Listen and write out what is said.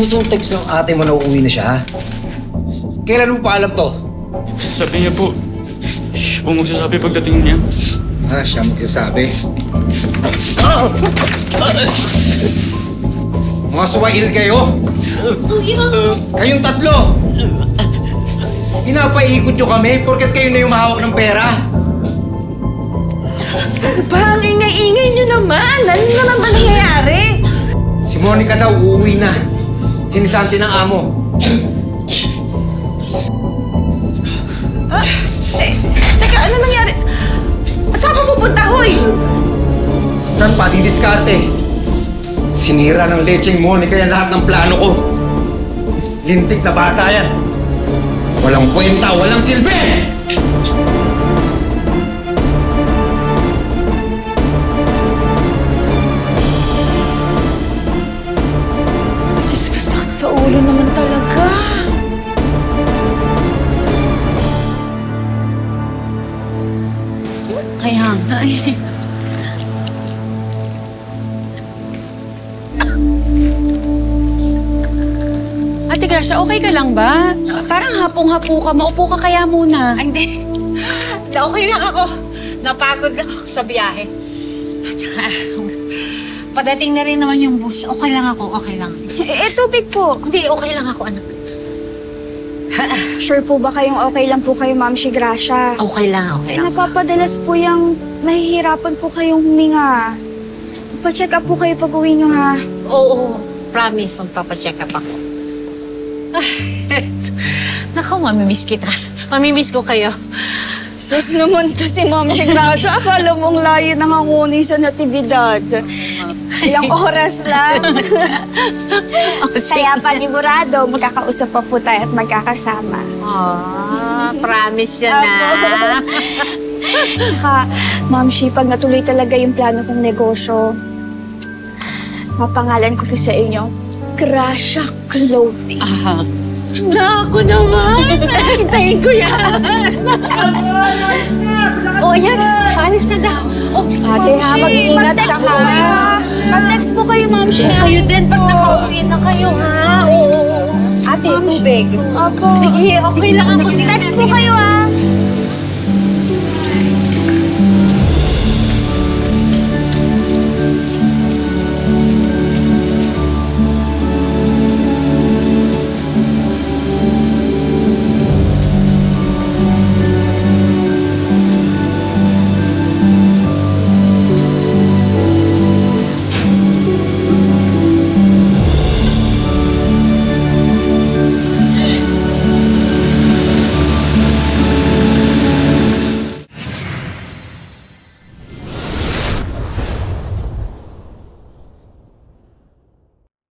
Ano itong text ng ate mo na uuwi na siya, ha? Kailan mo pa alam to? Sabi niya po, siya po magsasabi pagdating niya. Ah, siya magsasabi. Mga suwail kayo! Kayong tatlo! Pinapaikot nyo kami porket kayo na yung mahawak ng pera. Pa, ang ingay-ingay nyo naman! Ano naman ba nangyayari? Si Monica daw uuwi na. Sinisanti ng amo. Teka, ano nangyari? Saan ka pupunta, hoy? Saan pa? Didiskarte. Sinira ng lecheng Monica yan lahat ng plano ko. Lintik na bata yan. Walang kwenta, walang silbi! Diyos ko, sa ulo naman talaga. Kaya nga eh. Ate Gracia, okay ka lang ba? Parang hapong-hapo ka. Maupo ka kaya muna. Ay, hindi. Okay lang ako. Napagod lang ako sa biyahe. At saka, padating na rin naman yung bus. Okay lang ako, okay lang. Tubig po. Hindi, okay lang ako, anak. Sure po ba kayong okay lang po kayo, Ma'am si Gracia? Okay lang, okay lang. Napapadalas po yung nahihirapan po kayong huminga. Pa-check up po kayo pag uwi nyo, ha? Oo, promise, magpapacheck up ako. Naku, mamimiss kita. Mamimiss ko kayo. Sus naman to si Ma'am si Gracia. Akala mong layo ng hangunin sa natibidad. Ilang oras lang. Kaya panigurado, magkakausap pa po tayo at magkakasama. Promise yan na. Tsaka, Ma'am Shi, pag natuloy talaga yung plano kong negosyo, mapangalan ko po sa inyo, Gracia Clothing. Naku naman! Hintayin ko yan! Oh, yan! Paalis na daw! Oh, Ate, ha, mag-iingat ka, ha? Mag-text po kayo, Ma'am Shi. Kayo din pag nakauwi na kayo, ha? Oo. Ate, tubig. Sige, okay lang ako. Sige, Text po kayo, ha?